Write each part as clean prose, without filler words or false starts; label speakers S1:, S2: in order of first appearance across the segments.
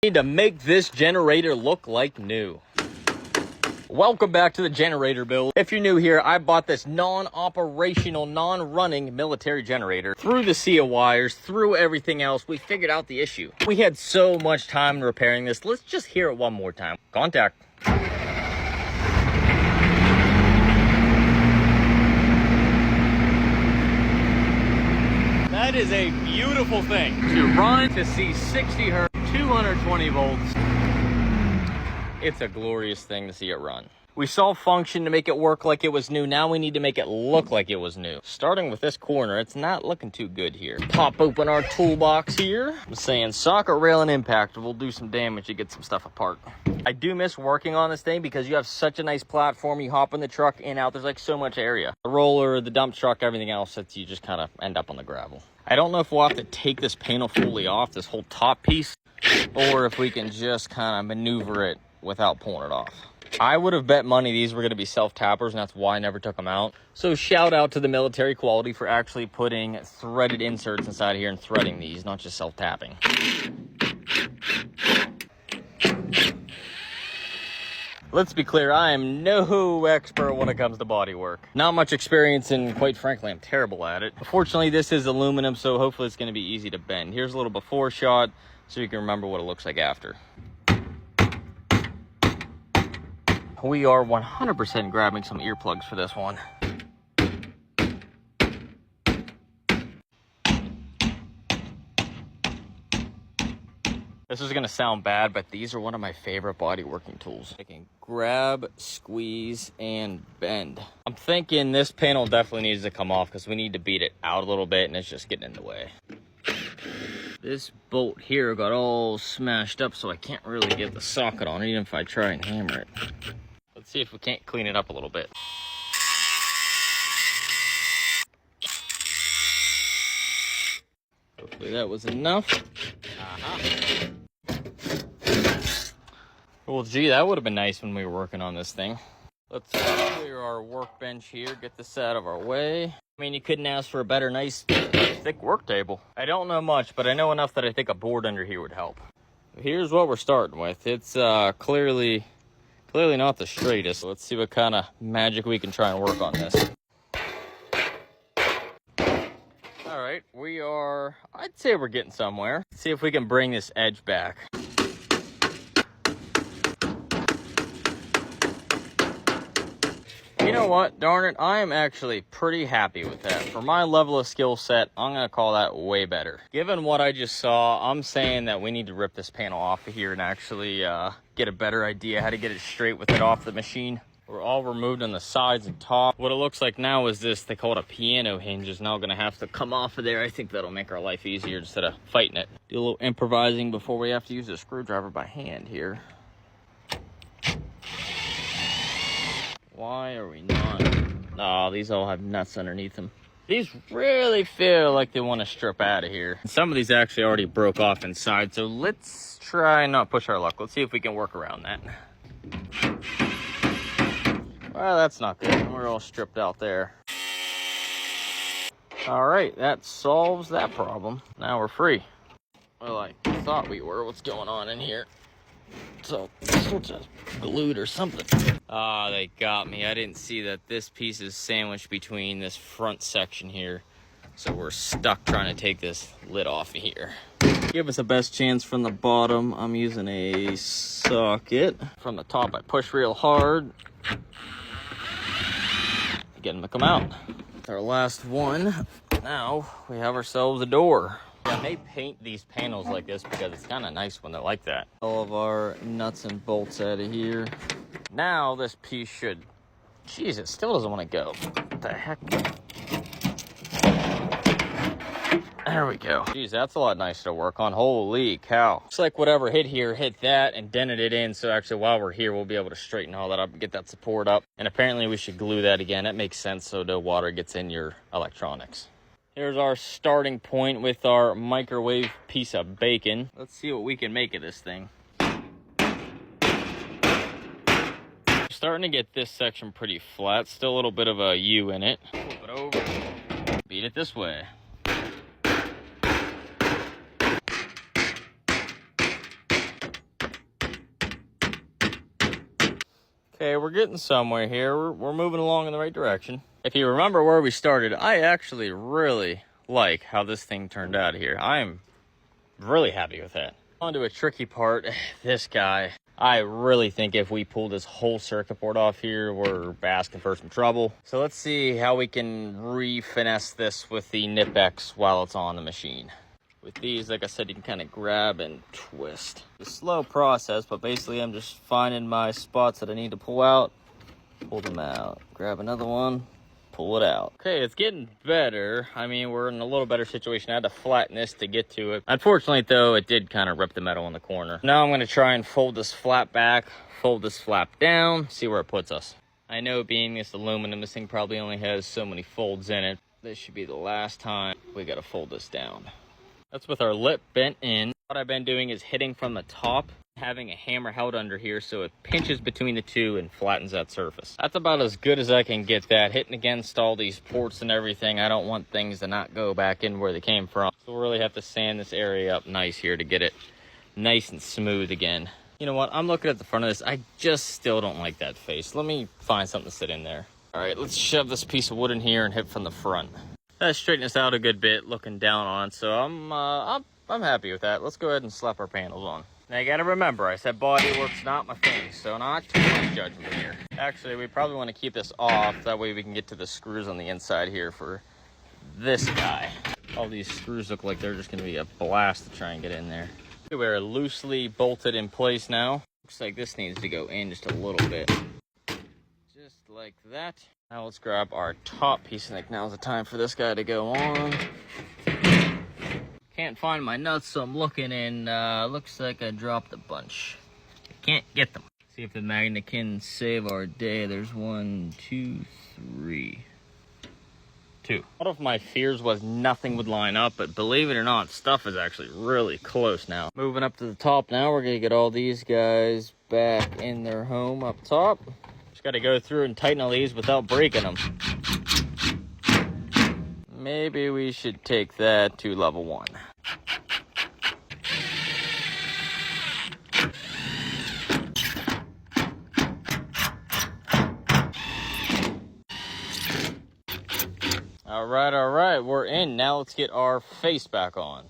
S1: Need to make this generator look like new. Welcome back to the generator build. If you're new here, I bought this non-operational, non-running military generator. Through the sea of wires, through everything else, we figured out the issue. We had so much time repairing this. Let's just hear it one more time. Contact. That is a beautiful thing to run, to see 60 hertz, 220 volts. It's a glorious thing to see it run. We solved function to make it work like it was new. Now we need to make it look like it was new. Starting with this corner, it's not looking too good here. Pop open our toolbox here. I'm saying socket, rail, and impact will do some damage to get some stuff apart. I do miss working on this thing because you have such a nice platform. You hop in the truck, in, out. There's like so much area. The roller, the dump truck, everything else, you just kind of end up on the gravel. I don't know if we'll have to take this panel fully off, this whole top piece, or if we can just kind of maneuver it without pulling it off. I would have bet money these were going to be self-tappers, and that's why I never took them out. So shout out to the Military Quality for actually putting threaded inserts inside here and threading these, not just self-tapping. Let's be clear, I am no expert when it comes to body work. Not much experience, and quite frankly, I'm terrible at it. Fortunately, this is aluminum, so hopefully it's going to be easy to bend. Here's a little before shot so you can remember what it looks like after. We are 100% grabbing some earplugs for this one. This is gonna sound bad, but these are one of my favorite body working tools. I can grab, squeeze, and bend. I'm thinking this panel definitely needs to come off because we need to beat it out a little bit and it's just getting in the way. This bolt here got all smashed up, so I can't really get the socket on it, even if I try and hammer it. Let's see if we can't clean it up a little bit. Hopefully that was enough. Well, gee, that would have been nice when we were working on this thing. Let's clear our workbench here, get this out of our way. I mean, you couldn't ask for a better, nice, thick work table. I don't know much, but I know enough that I think a board under here would help. Here's what we're starting with. It's clearly not the straightest. Let's see what kind of magic we can try and work on this. All right, I'd say we're getting somewhere. Let's see if we can bring this edge back. You know what, darn it, I am actually pretty happy with that. For my level of skill set, I'm gonna call that way better. Given what I just saw, I'm saying that we need to rip this panel off of here and actually get a better idea how to get it straight with it off the machine. We're all removed on the sides and top. What it looks like now is this, they call it a piano hinge, is now gonna have to come off of there. I think that'll make our life easier instead of fighting it. Do a little improvising before we have to use a screwdriver by hand here. Why are we not? Oh, these all have nuts underneath them. These really feel like they want to strip out of here. Some of these actually already broke off inside, so let's try and not push our luck. Let's see if we can work around that. Well, that's not good. We're all stripped out there. All right, that solves that problem. Now we're free. Well, I thought we were. What's going on in here? So, sorts of glued or something. Ah, they got me. I didn't see that this piece is sandwiched between this front section here. So we're stuck trying to take this lid off of here. Give us the best chance from the bottom. I'm using a socket. From the top, I push real hard. Get them to come out. Our last one. Now we have ourselves a door. I may paint these panels like this because it's kind of nice when they're like that. All of our nuts and bolts out of here. Now this piece should... Jeez, it still doesn't want to go. What the heck? There we go. Jeez, that's a lot nicer to work on. Holy cow. Looks like whatever hit here hit that and dented it in. So actually while we're here, we'll be able to straighten all that up and get that support up. And apparently we should glue that again. That makes sense so no water gets in your electronics. Here's our starting point with our microwave piece of bacon. Let's see what we can make of this thing. Starting to get this section pretty flat. Still a little bit of a U in it. Flip it over. Beat it this way. Okay, we're getting somewhere here. We're moving along in the right direction. If you remember where we started, I actually really like how this thing turned out here. I'm really happy with that. On to a tricky part. This guy, I really think if we pull this whole circuit board off here, we're asking for some trouble. So let's see how we can re-finesse this with the Knipex while it's on the machine. With these, like I said, you can kind of grab and twist. It's a slow process, but basically I'm just finding my spots that I need to pull out, pull them out, grab another one, pull it out. Okay, it's getting better. I mean, we're in a little better situation. I had to flatten this to get to it. Unfortunately, though, it did kind of rip the metal in the corner. Now I'm going to try and fold this flap back, fold this flap down, see where it puts us. I know being this aluminum, this thing probably only has so many folds in it. This should be the last time we got to fold this down. That's with our lip bent in. What I've been doing is hitting from the top, having a hammer held under here so it pinches between the two and flattens that surface. That's about as good as I can get that. Hitting against all these ports and everything, I don't want things to not go back in where they came from. So we'll really have to sand this area up nice here to get it nice and smooth again. You know what? I'm looking at the front of this. I just still don't like that face. Let me find something to sit in there. All right, let's shove this piece of wood in here and hit from the front. That straightened us out a good bit looking down on, so I'm happy with that. Let's go ahead and slap our panels on. Now you gotta remember, I said bodywork's not my thing, so not too much judgment here. Actually, we probably want to keep this off, that way we can get to the screws on the inside here for this guy. All these screws look like they're just gonna be a blast to try and get in there. We're loosely bolted in place now. Looks like this needs to go in just a little bit. Just like that. Now let's grab our top piece. I think now's the time for this guy to go on. Can't find my nuts, so I'm looking, and looks like I dropped a bunch. I can't get them. See if the magnet can save our day. There's 1, 2, 3. 2. One of my fears was nothing would line up, but believe it or not, stuff is actually really close now. Moving up to the top now, we're gonna get all these guys back in their home up top. Just got to go through and tighten all these without breaking them. Maybe we should take that to level 1. All right, we're in. Now let's get our face back on.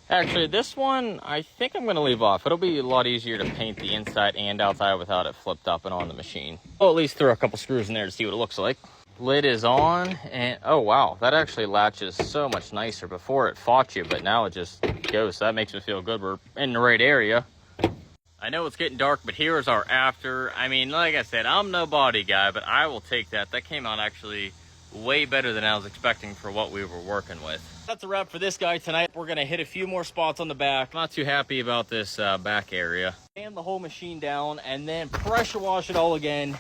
S1: Actually, this one, I think I'm going to leave off. It'll be a lot easier to paint the inside and outside without it flipped up and on the machine. Well, at least throw a couple screws in there to see what it looks like. Lid is on, and oh wow, that actually latches so much nicer. Before it fought you, but now it just goes. So that makes me feel good. We're in the right area. I know it's getting dark, but here is our after. I mean, like I said, I'm no body guy, but I will take that. That came out actually way better than I was expecting for what we were working with. That's a wrap for this guy tonight. We're gonna hit a few more spots on the back. Not too happy about this back area. Sand the whole machine down and then pressure wash it all again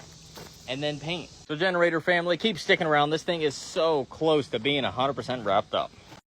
S1: and then paint. So generator family, keep sticking around. This thing is so close to being 100% wrapped up.